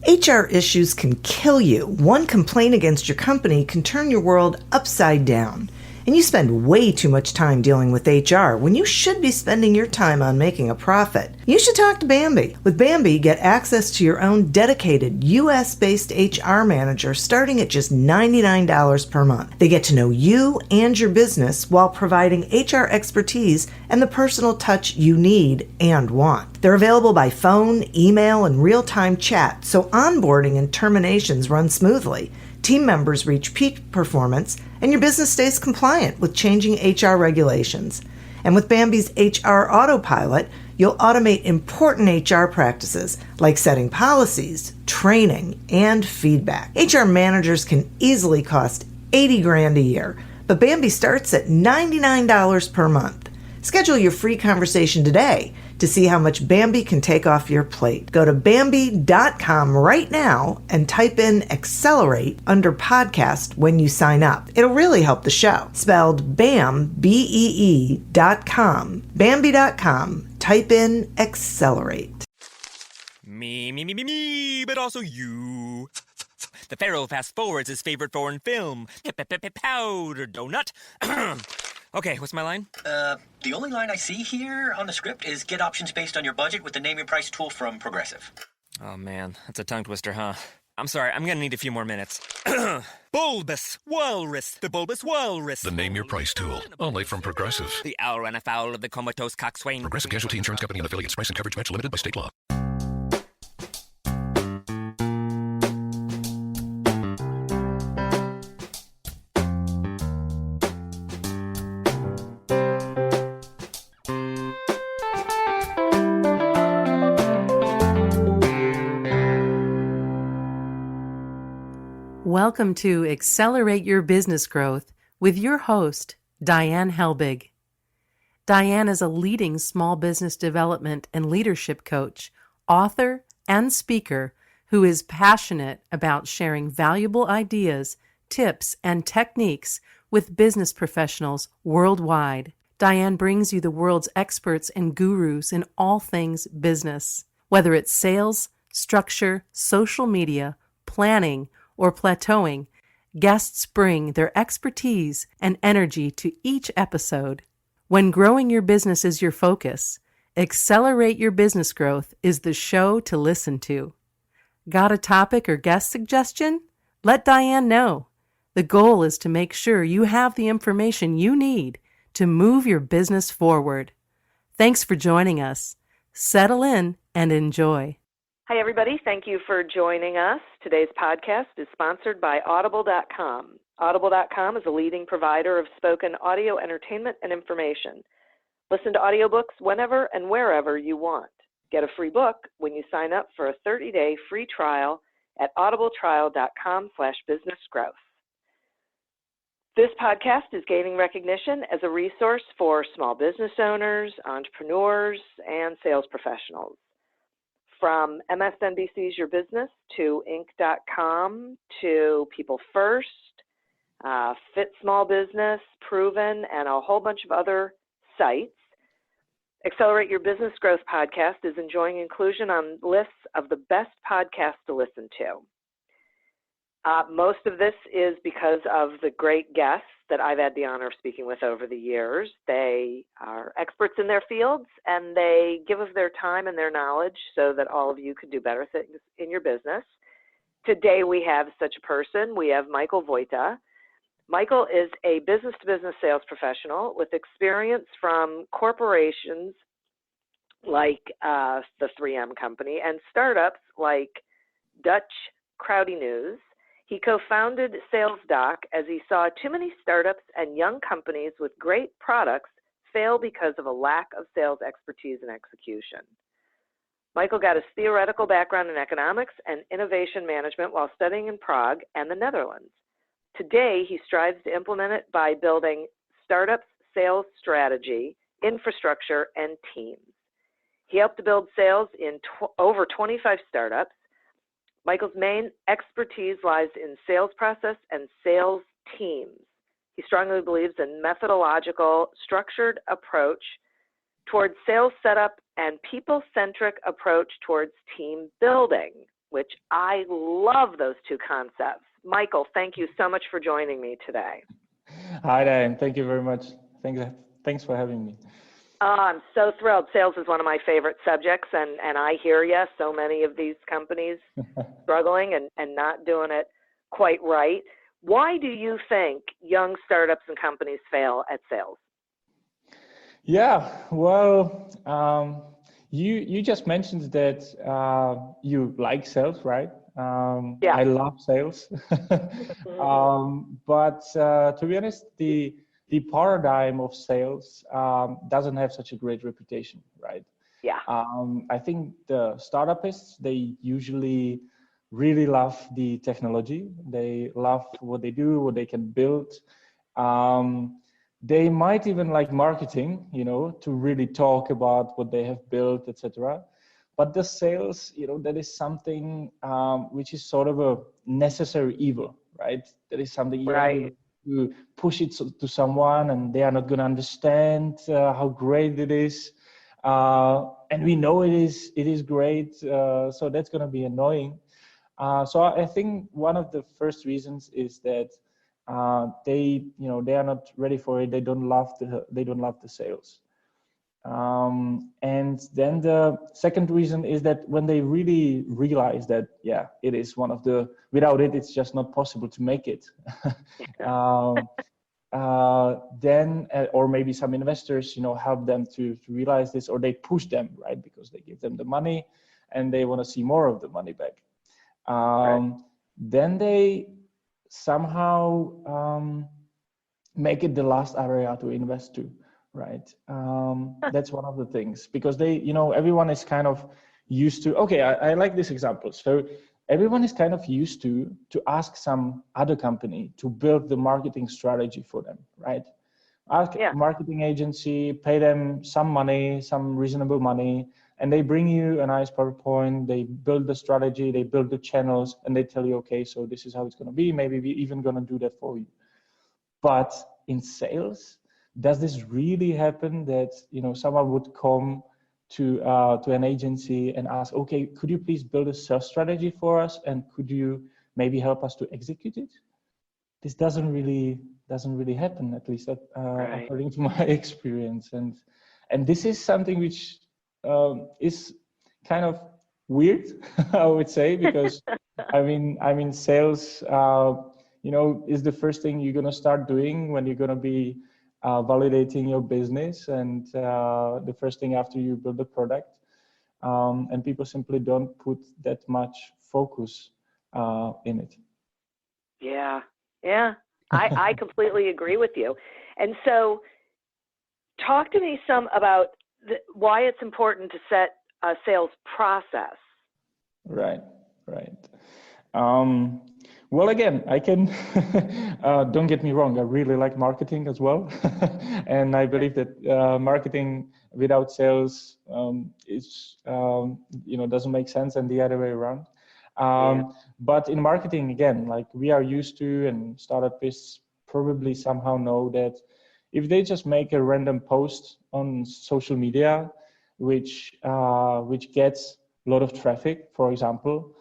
HR issues can kill you. One complaint against your company can turn your world upside down. And you spend way too much time dealing with HR when you should be spending your time on making a profit. You should talk to Bambi. With Bambi, get access to your own dedicated US-based HR manager starting at just $99 per month. They get to know you and your business while providing HR expertise and the personal touch you need and want. They're available by phone, email, and real-time chat, so onboarding and terminations run smoothly. Team members reach peak performance, and your business stays compliant with changing HR regulations. And with Bambi's HR Autopilot, you'll automate important HR practices like setting policies, training, and feedback. HR managers can easily cost $80,000 a year, but Bambi starts at $99 per month. Schedule your free conversation today to see how much Bambi can take off your plate. Go to Bambi.com right now and type in Accelerate under podcast when you sign up. It'll really help the show. Spelled BAM, BEE.com. Bambi.com. Type in Accelerate. Me, but also you. The Pharaoh fast forwards his favorite foreign film, Powder Donut. Okay, what's my line? The only line I see here on the script is get options based on your budget with the Name Your Price tool from Progressive. Oh man, that's a tongue twister, huh? I'm sorry, I'm gonna need a few more minutes. Bulbous Walrus, the Bulbous Walrus. The Name Your Price tool, only from Progressive. The owl ran afoul of the comatose coxswain. Progressive Casualty Insurance Company and affiliates. Price and coverage match limited by state law. Welcome to Accelerate Your Business Growth with your host, Diane Helbig. Diane is a leading small business development and leadership coach, author, and speaker who is passionate about sharing valuable ideas, tips, and techniques with business professionals worldwide. Diane brings you the world's experts and gurus in all things business, whether it's sales, structure, social media, planning, or plateauing. Guests bring their expertise and energy to each episode. When growing your business is your focus, Accelerate Your Business Growth is the show to listen to. Got a topic or guest suggestion? Let Diane know. The goal is to make sure you have the information you need to move your business forward. Thanks for joining us. Settle in and enjoy. Hi, everybody. Thank you for joining us. Today's podcast is sponsored by Audible.com. Audible.com is a leading provider of spoken audio entertainment and information. Listen to audiobooks whenever and wherever you want. Get a free book when you sign up for a 30-day free trial at audibletrial.com/businessgrowth. This podcast is gaining recognition as a resource for small business owners, entrepreneurs, and sales professionals. From MSNBC's Your Business to Inc.com to People First, Fit Small Business, Proven, and a whole bunch of other sites, Accelerate Your Business Growth podcast is enjoying inclusion on lists of the best podcasts to listen to. Most of this is because of the great guests that I've had the honor of speaking with over the years. They are experts in their fields, and they give of their time and their knowledge so that all of you could do better things in your business. Today we have such a person. We have Michal Vojta. Michal is a business-to-business sales professional with experience from corporations like the 3M Company and startups like Dutch Crowdy News. He co-founded SALESDOCk as he saw too many startups and young companies with great products fail because of a lack of sales expertise and execution. Michal got his theoretical background in economics and innovation management while studying in Prague and the Netherlands. Today, he strives to implement it by building startups' sales strategy, infrastructure, and teams. He helped to build sales in over 25 startups. Michal's main expertise lies in sales process and sales teams. He strongly believes in methodological, structured approach towards sales setup and people-centric approach towards team building. which I love those two concepts. Michael, thank you so much for joining me today. Hi, Diane. Thank you very much. Thanks for having me. I'm so thrilled. Sales is one of my favorite subjects, and I hear you. So many of these companies struggling and not doing it quite right. Why do you think young startups and companies fail at sales? Yeah, well, you just mentioned that you like sales, right? Yeah. I love sales, but to be honest, the paradigm of sales doesn't have such a great reputation, right? Yeah. I think the startupists, they usually really love the technology. They love what they do, what they can build. They might even like marketing, to really talk about what they have built, etc. But the sales, that is something which is sort of a necessary evil, right? That is something you have to push it to someone, and they are not going to understand how great it is. And we know it is great, so that's going to be annoying. So I think one of the first reasons is that they are not ready for it. They don't love the sales. And then the second reason is that when they really realize that, it is without it, it's just not possible to make it. Then, or maybe some investors, help them to realize this, or they push them, right? Because they give them the money and they want to see more of the money back. Then they somehow make it the last area to invest to, right? That's one of the things, because they, everyone is kind of used to, okay, I like this example. So everyone is kind of used to ask some other company to build the marketing strategy for them, right? Ask a marketing agency, pay them some money, some reasonable money, and they bring you a nice PowerPoint, they build the strategy, they build the channels, and they tell you, okay, so this is how it's going to be. Maybe we're even going to do that for you. But in sales, does this really happen that, someone would come to an agency and ask, okay, could you please build a sales strategy for us? And could you maybe help us to execute it? This doesn't really happen, at least according to my experience. And this is something which is kind of weird, I would say, because I mean, sales, is the first thing you're going to start doing when you're going to be validating your business, and the first thing after you build the product. And people simply don't put that much focus in it. Yeah. I completely agree with you. And so talk to me some about why it's important to set a sales process. Right. Well, again, I can, don't get me wrong, I really like marketing as well. And I believe that marketing without sales is, doesn't make sense, and the other way around. But in marketing, again, like we are used to, and startupists probably somehow know that if they just make a random post on social media, which gets a lot of traffic, for example,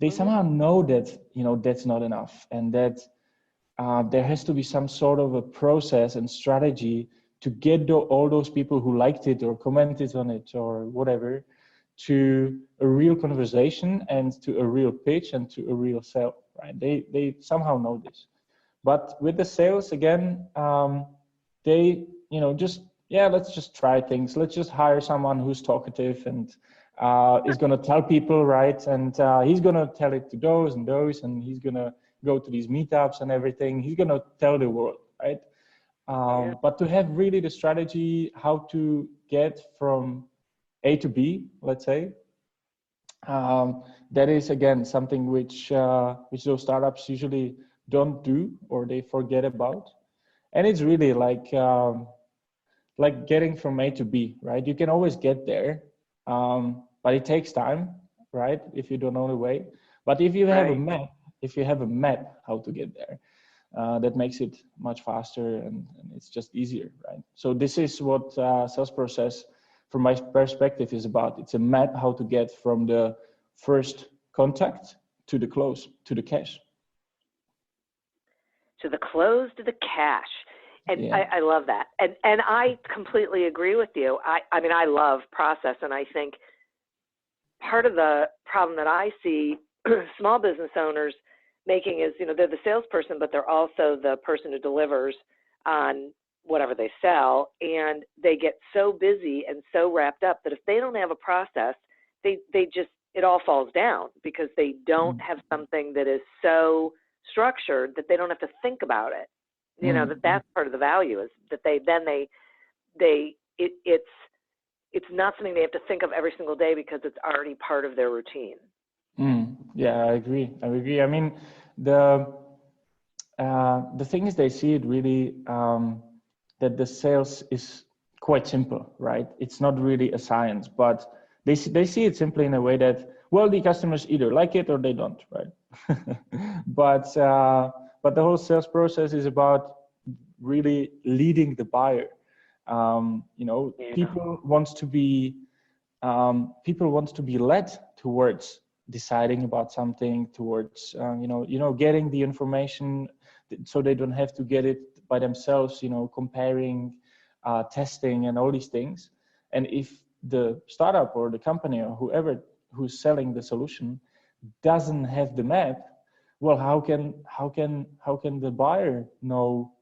they somehow know that, that's not enough, and that there has to be some sort of a process and strategy to get all those people who liked it or commented on it or whatever to a real conversation and to a real pitch and to a real sale, right? They somehow know this. But with the sales, again, they, let's just try things. Let's just hire someone who's talkative and is going to tell people, right? And he's going to tell it to those and those, and he's going to go to these meetups and everything. He's going to tell the world, right? But to have really the strategy, how to get from A to B, let's say, that is, again, something which those startups usually don't do, or they forget about. And it's really like getting from A to B, right? You can always get there, but it takes time, right? If you don't know the way. But if you have a map how to get there, that makes it much faster, and it's just easier, right? So this is what sales process, from my perspective, is about. It's a map how to get from the first contact to the close, to the cash. To the close, to the cash. And Yeah. I love that. And I completely agree with you. I mean, I love process, and I think part of the problem that I see small business owners making is, you know, they're the salesperson, but they're also the person who delivers on whatever they sell, and they get so busy and so wrapped up that if they don't have a process, they just, it all falls down because they don't have something that is so structured that they don't have to think about it. You know, that's part of the value is that it's not something they have to think of every single day because it's already part of their routine. Yeah, I agree. I mean, the thing is, they see it really that the sales is quite simple, right? It's not really a science, but they see it simply in a way that, well, the customers either like it or they don't, right? But the whole sales process is about really leading the buyer. You know, people want to be led towards deciding about something, towards getting the information so they don't have to get it by themselves, you know, comparing, testing and all these things. And if the startup or the company or whoever who's selling the solution doesn't have the map, well, how can the buyer know,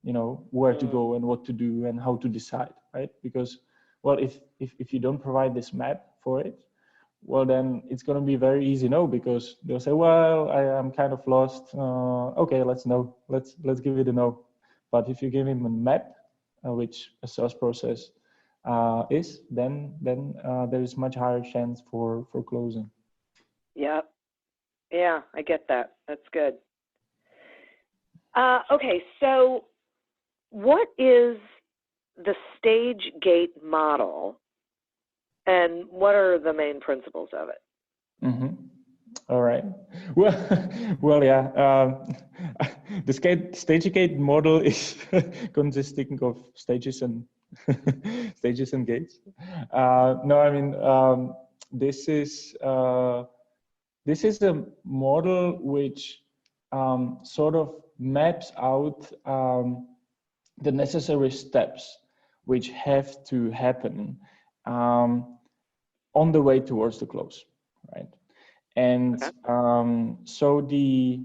you know, where to go and what to do and how to decide, right? Because, well, if you don't provide this map for it, well, then it's going to be very easy no, because they'll say, well, I'm kind of lost. Okay, let's give it a no. But if you give him a map, which a sales process is, then there is much higher chance for closing. Yeah, I get that. That's good. Okay, so what is the stage gate model, and what are the main principles of it? All right. Well, yeah. The stage gate model is consisting of stages and gates. No, I mean, this is a model which sort of maps out the necessary steps which have to happen on the way towards the close, right? And so the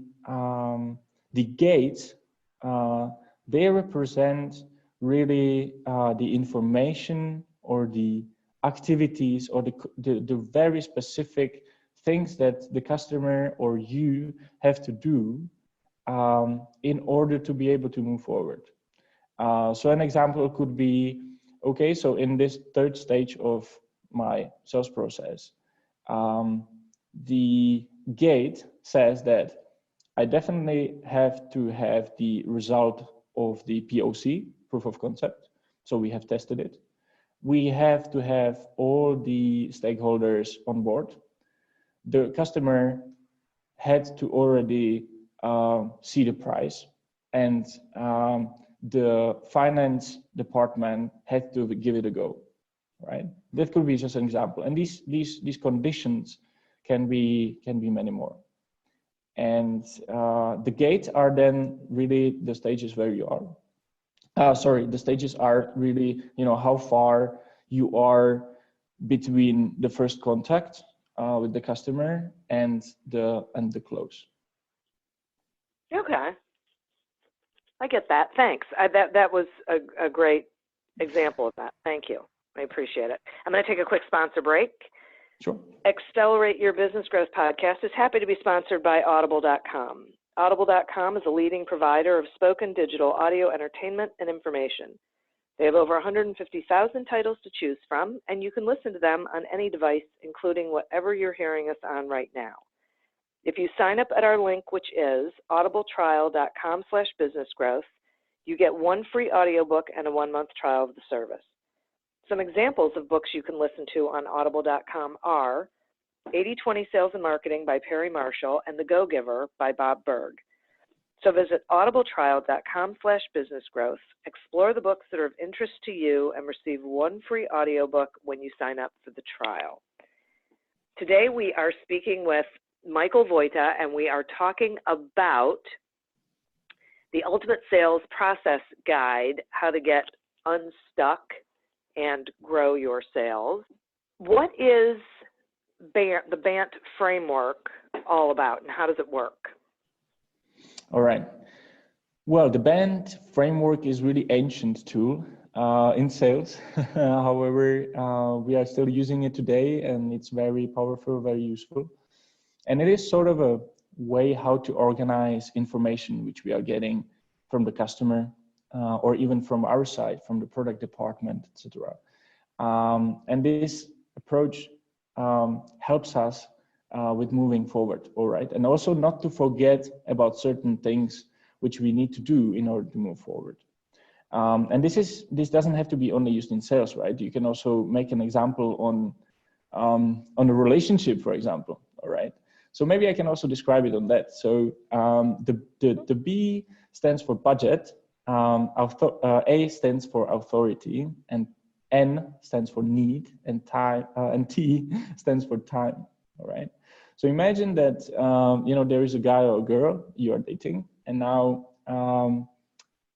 gates, they represent really the information or the activities or the very specific things that the customer or you have to do in order to be able to move forward. So an example could be, okay, so in this third stage of my sales process, the gate says that I definitely have to have the result of the POC, proof of concept. So we have tested it. We have to have all the stakeholders on board. The customer had to already see the price, and the finance department had to give it a go, right? That could be just an example. And these conditions can be many more. And the gates are then really the stages where you are. The stages are really, you know, how far you are between the first contact with the customer and the close. Okay, I get that. Thanks. That was a great example of that. Thank you. I appreciate it. I'm going to take a quick sponsor break. Sure. Accelerate Your Business Growth podcast is happy to be sponsored by Audible.com. Audible.com is a leading provider of spoken digital audio entertainment and information. They have over 150,000 titles to choose from, and you can listen to them on any device, including whatever you're hearing us on right now. If you sign up at our link, which is audibletrial.com/businessgrowth, you get one free audiobook and a 1-month trial of the service. Some examples of books you can listen to on audible.com are 80/20 Sales and Marketing by Perry Marshall and The Go-Giver by Bob Berg. So visit audibletrial.com/businessgrowth, explore the books that are of interest to you, and receive one free audiobook when you sign up for the trial. Today we are speaking with Michal Vojta, and we are talking about the Ultimate Sales Process Guide, how to get unstuck and grow your sales. What is the BANT framework all about, and how does it work? All right. Well, the BANT framework is really ancient tool in sales. However, we are still using it today, and it's very powerful, very useful. And it is sort of a way how to organize information which we are getting from the customer or even from our side, from the product department, etc. And this approach helps us with moving forward, all right? And also not to forget about certain things which we need to do in order to move forward. And this doesn't have to be only used in sales, right? You can also make an example on a relationship, for example, all right? So maybe I can also describe it on that. So the B stands for budget, A stands for authority, and N stands for need, and T stands for time. All right. So imagine that there is a guy or a girl you are dating, and now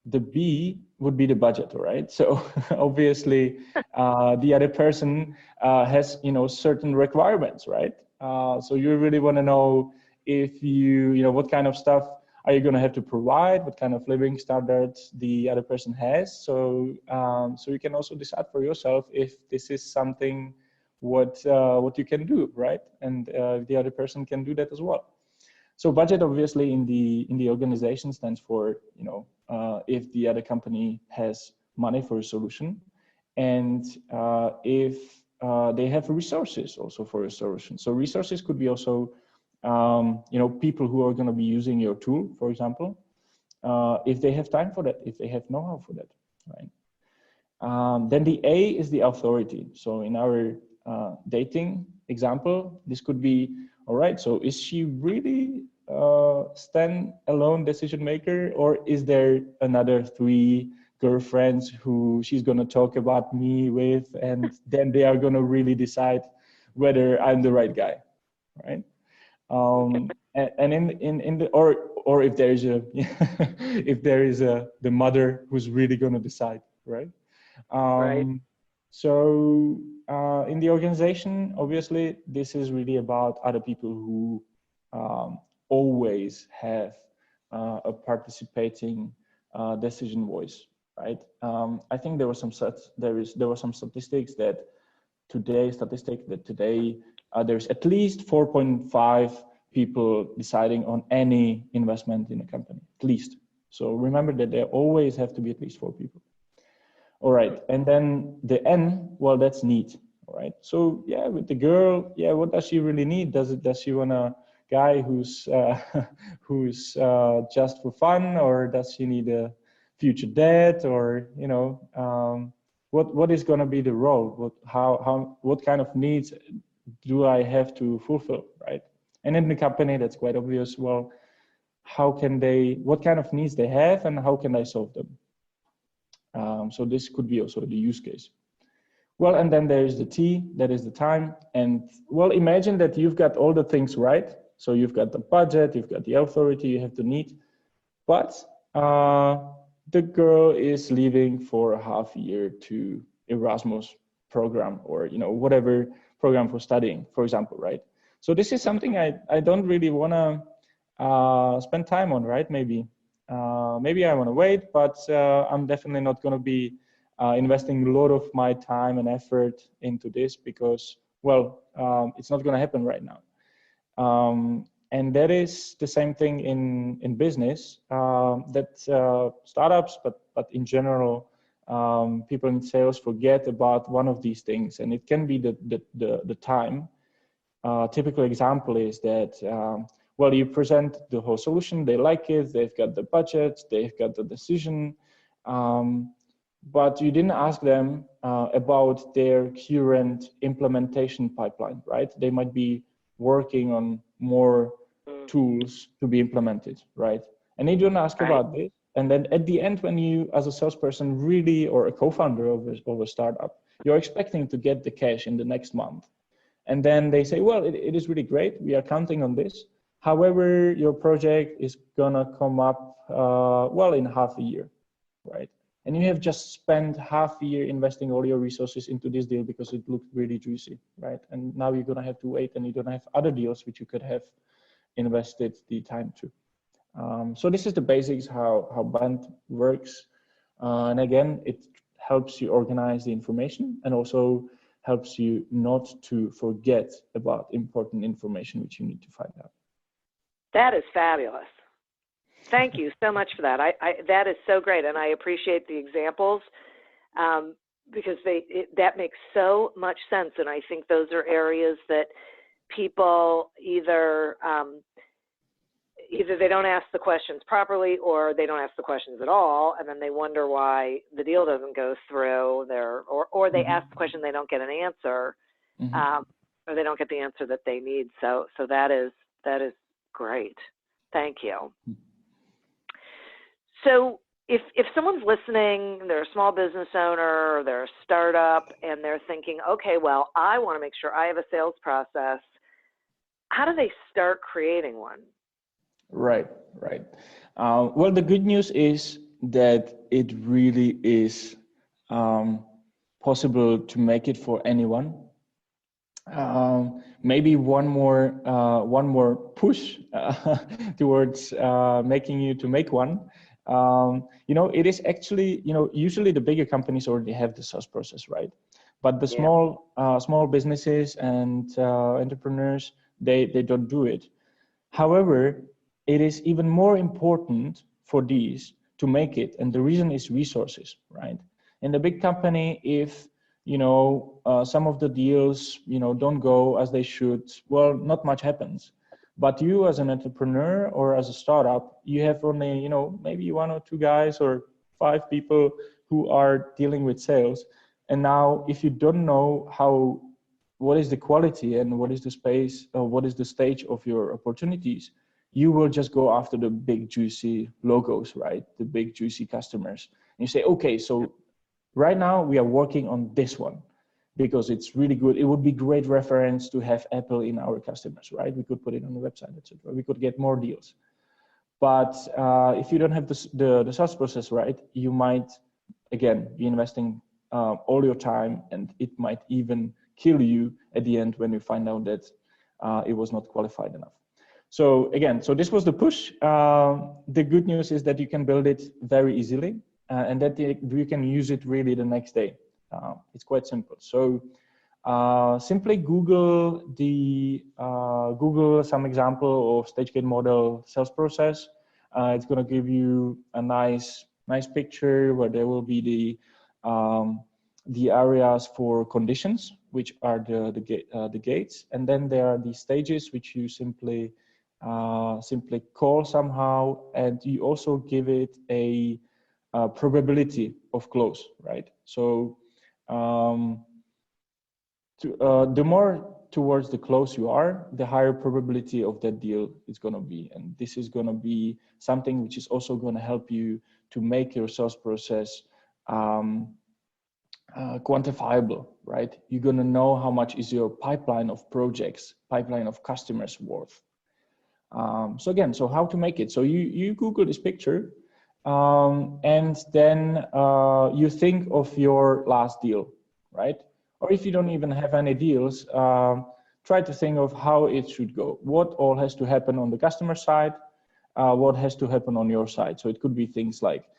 the B would be the budget. All right. So obviously the other person has certain requirements, right? So you really want to know if what kind of stuff are you going to have to provide, what kind of living standards the other person has. So so you can also decide for yourself if this is something what you can do, right? And the other person can do that as well. So budget obviously in the organization stands for if the other company has money for a solution, and if they have resources also for a solution. So resources could be also people who are going to be using your tool, for example, if they have time for that, if they have know-how for that, right? Then the A is the authority. So in our dating example, this could be, all right, so is she really stand-alone decision maker, or is there another 3 girlfriends who she's going to talk about me with, and then they are going to really decide whether I'm the right guy, right? And in the or if there is the mother who's really going to decide, right? Right. So in the organization, obviously, this is really about other people who always have a participating decision voice, right? I think there were some statistics that today there's at least 4.5 people deciding on any investment in a company, at least. So remember that there always have to be at least 4 people. All right, and then the N, well, that's need, all right? So yeah, with the girl, yeah, what does she really need? Does she want a guy who's just for fun, or does she need a future dad, or what is going to be the role? What kind of needs do I have to fulfill, right? And in the company, that's quite obvious. Well, what kind of needs they have, and how can I solve them? So this could be also the use case. Well, and then there is the T, that is the time. And well, imagine that you've got all the things right. So you've got the budget, you've got the authority, you have the need, but the girl is leaving for a half year to Erasmus program, or whatever program for studying, for example, right? So this is something I don't really want to spend time on, right? Maybe I want to wait, but I'm definitely not going to be investing a lot of my time and effort into this because, well, it's not going to happen right now. And that is the same thing in business, that startups, but in general, people in sales forget about one of these things, and it can be the time. Typical example is that, well, you present the whole solution, they like it, they've got the budget, they've got the decision, but you didn't ask them about their current implementation pipeline, right? They might be working on more tools to be implemented, right? And you don't ask about this. And then at the end, when you, as a salesperson, really, or a co-founder of a startup, you're expecting to get the cash in the next month. And then they say, well, it is really great. We are counting on this. However, your project is gonna come up, well, in half a year, right? And you have just spent half a year investing all your resources into this deal because it looked really juicy, right? And now you're gonna have to wait, and you're gonna have other deals which you could have invested the time to. So this is the basics how Band works. And again, it helps you organize the information and also helps you not to forget about important information which you need to find out. That is fabulous. Thank you so much for that. That is so great, and I appreciate the examples because that makes so much sense. And I think those are areas that people either they don't ask the questions properly, or they don't ask the questions at all, and then they wonder why the deal doesn't go through. Or they ask the question, they don't get an answer, or they don't get the answer that they need. So that is great. Thank you. So if someone's listening, they're a small business owner, or they're a startup, and they're thinking, okay, well, I want to make sure I have a sales process. How do they start creating one? Right. Well, the good news is that it really is possible to make it for anyone. Maybe one more push towards making you to make one. It is actually, usually the bigger companies already have the sales process, right? But the small businesses and entrepreneurs, they don't do it. However, it is even more important for these to make it, and the reason is resources, right? In the big company, if some of the deals don't go as they should, well, not much happens. But you as an entrepreneur or as a startup, you have only maybe 1 or 2 guys or 5 people who are dealing with sales. And now if you don't know what is the quality and what is the space or what is the stage of your opportunities, you will just go after the big juicy logos, right? The big juicy customers. And you say, okay, so right now we are working on this one because it's really good. It would be great reference to have Apple in our customers, right? We could put it on the website, etc. We could get more deals. But if you don't have the sales process right, you might, again, be investing all your time, and it might even kill you at the end when you find out that it was not qualified enough. So again, this was the push. The good news is that you can build it very easily and that you can use it really the next day. It's quite simple. So simply Google some example of stage gate model sales process. It's going to give you a nice picture where there will be the areas for conditions, which are the gates, and then there are the stages which you simply call somehow, and you also give it a probability of close, right? So the more towards the close you are, the higher probability of that deal is going to be, and this is going to be something which is also going to help you to make your sales process quantifiable, right? You're going to know how much is your pipeline of projects, pipeline of customers worth. So how to make it? So you Google this picture, and then you think of your last deal, right? Or if you don't even have any deals, try to think of how it should go. What all has to happen on the customer side? What has to happen on your side? So it could be things like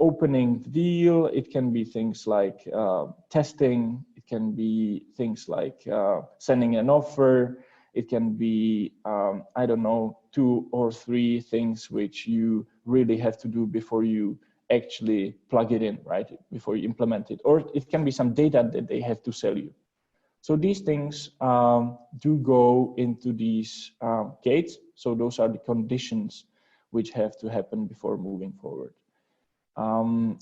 opening the deal. It can be things like testing. It can be things like sending an offer. It can be, 2 or 3 things which you really have to do before you actually plug it in, right? Before you implement it. Or it can be some data that they have to sell you. So these things do go into these gates. So those are the conditions which have to happen before moving forward. Then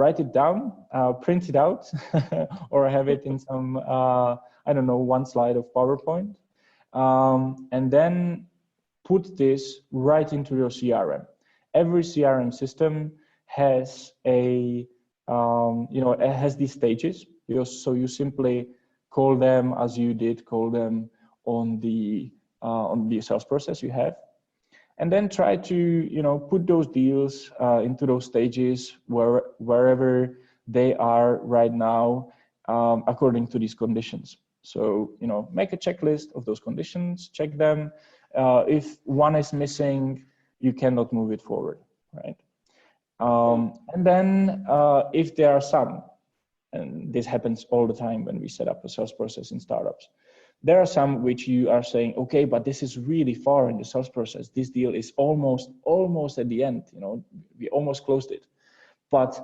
write it down, print it out, or have it in some, one slide of PowerPoint, and then put this right into your CRM. Every CRM system has it has these stages. So you simply call them as you did call them on the sales process you have, and then try to put those deals into those stages wherever they are right now, according to these conditions. So make a checklist of those conditions, check them. If one is missing, you cannot move it forward, right? And then if there are some, and this happens all the time when we set up a sales process in startups, there are some which you are saying, okay, but this is really far in the sales process. This deal is almost at the end. We almost closed it. But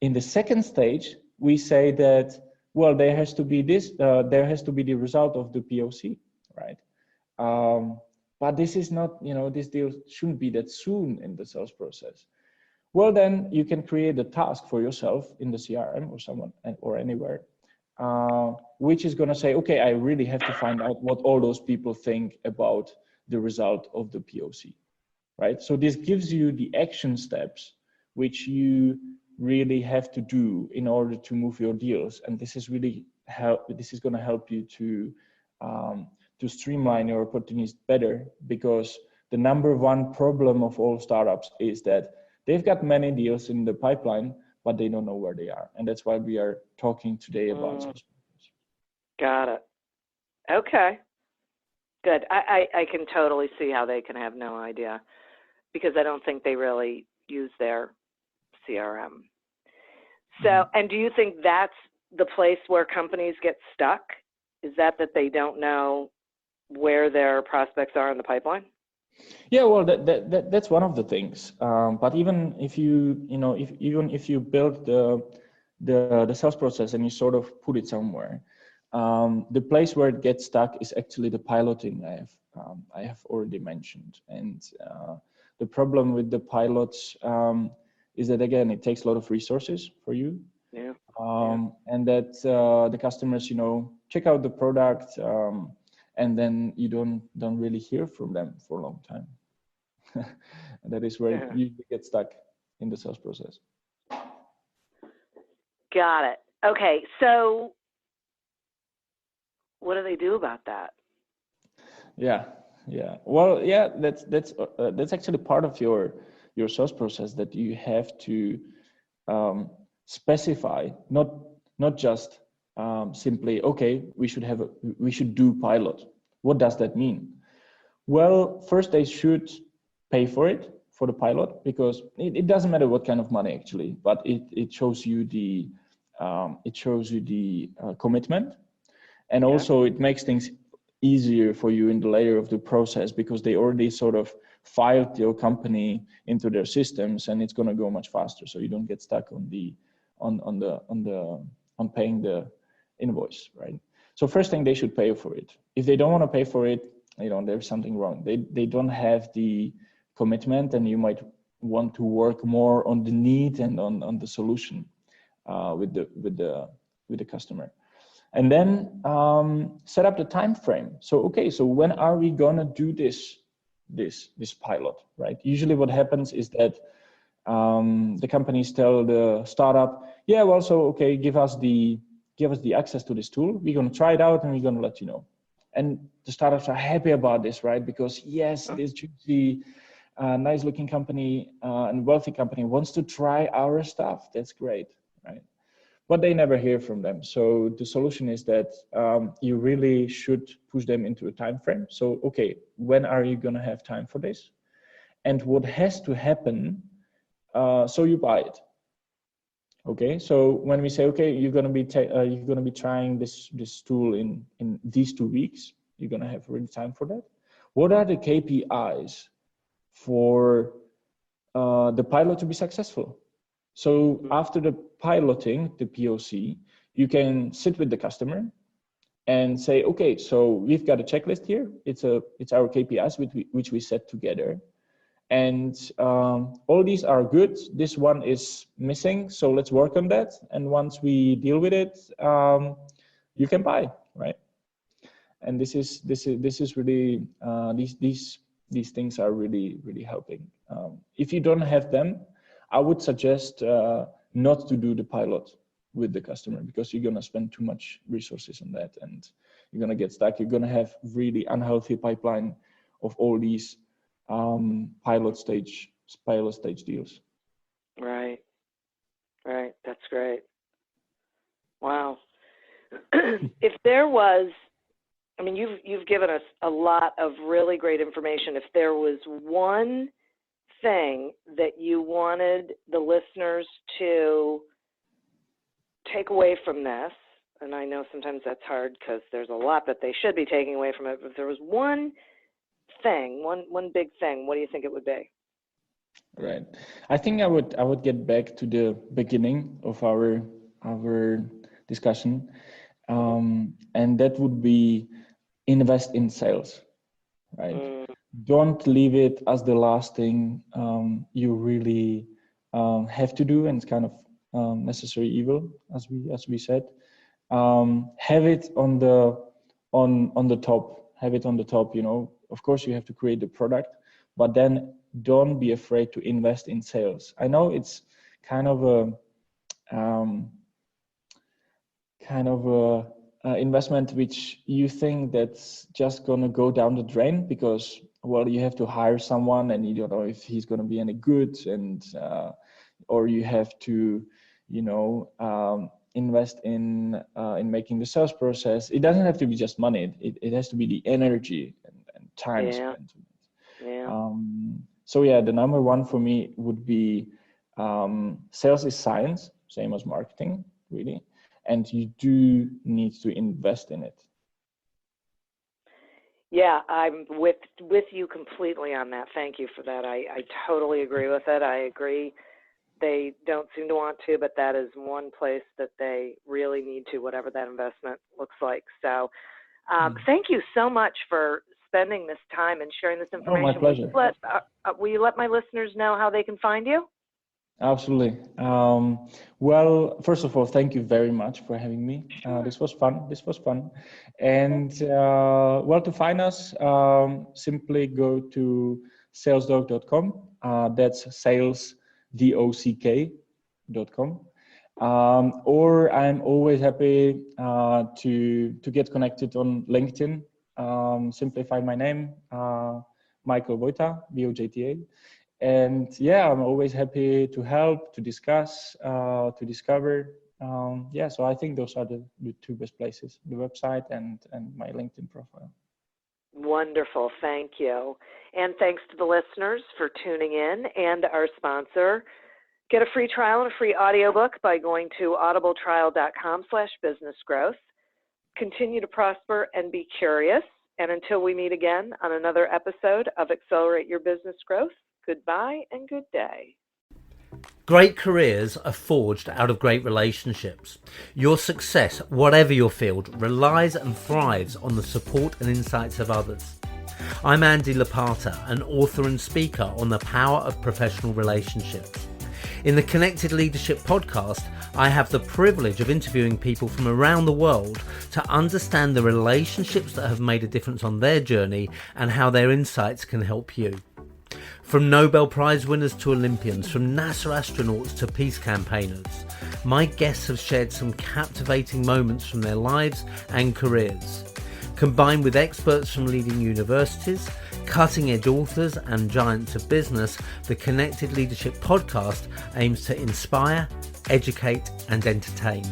in the second stage, we say that, well, there has to be the result of the POC, right? But this is not, this deal shouldn't be that soon in the sales process. Well, then you can create a task for yourself in the CRM or anywhere, which is going to say, okay, I really have to find out what all those people think about the result of the POC, right? So this gives you the action steps which you really have to do in order to move your deals, and this is going to help you to streamline your opportunities better, because the number one problem of all startups is that they've got many deals in the pipeline, but they don't know where they are. And that's why we are talking today about sales process. Got it. Okay. Good. I can totally see how they can have no idea, because I don't think they really use their CRM. So, and do you think that's the place where companies get stuck? Is that they don't know where their prospects are in the pipeline? Yeah, well, that's one of the things. But even if if you build the sales process and you sort of put it somewhere, the place where it gets stuck is actually the piloting I have already mentioned. And the problem with the pilots is that, again, it takes a lot of resources for you. Yeah. And that the customers, check out the product, and then you don't really hear from them for a long time. And that is where you get stuck in the sales process. Got it. Okay, so what do they do about that? Yeah. Well, yeah, that's actually part of your sales process, that you have to specify, not just simply, okay, we should do pilot. What does that mean? Well, first they should pay for the pilot, because it doesn't matter what kind of money actually, but it shows you the commitment, and also it makes things easier for you in the layer of the process, because they already sort of filed your company into their systems, and it's going to go much faster, so you don't get stuck on paying the invoice, right? So first thing, they should pay for it. If they don't want to pay for it, there's something wrong. They don't have the commitment, and you might want to work more on the need and on the solution with the customer. And then set up the time frame. So when are we gonna do this pilot, right? Usually what happens is that the companies tell the startup, give us the access to this tool. We're gonna try it out and we're gonna let you know. And the startups are happy about this, right? Because yes, this juicy, nice looking company and wealthy company wants to try our stuff. That's great, right? But they never hear from them. So the solution is that you really should push them into a time frame. So, when are you gonna have time for this? And what has to happen, so you buy it. Okay, so when we say, you're gonna be trying this tool in these 2 weeks, you're gonna have really time for that. What are the KPIs for the pilot to be successful? So after the piloting, the POC, you can sit with the customer and say, so we've got a checklist here. It's our KPIs which we set together. And all these are good. This one is missing, so let's work on that. And once we deal with it, you can buy, right? And this is really these things are really, really helping. If you don't have them, I would suggest not to do the pilot, with the customer, because you're going to spend too much resources on that and you're going to get stuck. You're going to have really unhealthy pipeline of all these pilot stage deals. Right. That's great. Wow. If there was, I mean, you've given us a lot of really great information. If there was one thing that you wanted the listeners to take away from this, and I know sometimes that's hard because there's a lot that they should be taking away from it, but if there was one thing, one big thing, what do you think it would be? Right. I think I would get back to the beginning of our discussion, and that would be invest in sales, right? Don't leave it as the last thing you really have to do, and it's kind of necessary evil, as we said. Have it on the top. Have it on the top. You know, of course, you have to create the product, but then don't be afraid to invest in sales. I know it's kind of a investment which you think that's just gonna go down the drain, because, well, you have to hire someone and you don't know if he's gonna be any good, and or you have to, invest in making the sales process. It doesn't have to be just money. It has to be the energy and time spent. Yeah. So yeah, the number one for me would be sales is science, same as marketing, really, and you do need to invest in it. Yeah, I'm with you completely on that. Thank you for that. I totally agree with it. I agree. They don't seem to want to, but that is one place that they really need to, whatever that investment looks like. So thank you so much for spending this time and sharing this information. Oh, my pleasure. Will you let my listeners know how they can find you? Absolutely. Well, first of all, thank you very much for having me. This was fun. And well, to find us, simply go to SALESDOCK.com. That's SalesDock.com. Or I'm always happy to get connected on LinkedIn. Simply find my name, Michal Vojta, Vojta. And yeah, I'm always happy to help, to discuss, to discover. So I think those are the two best places, the website and my LinkedIn profile. Wonderful. Thank you. And thanks to the listeners for tuning in, and our sponsor. Get a free trial and a free audiobook by going to audibletrial.com/businessgrowth. Continue to prosper and be curious. And until we meet again on another episode of Accelerate Your Business Growth, goodbye and good day. Great careers are forged out of great relationships. Your success, whatever your field, relies and thrives on the support and insights of others. I'm Andy Lapata, an author and speaker on the power of professional relationships. In the Connected Leadership podcast, I have the privilege of interviewing people from around the world to understand the relationships that have made a difference on their journey and how their insights can help you. From Nobel Prize winners to Olympians, from NASA astronauts to peace campaigners, my guests have shared some captivating moments from their lives and careers. Combined with experts from leading universities, cutting-edge authors and giants of business, the Connected Leadership podcast aims to inspire, educate and entertain.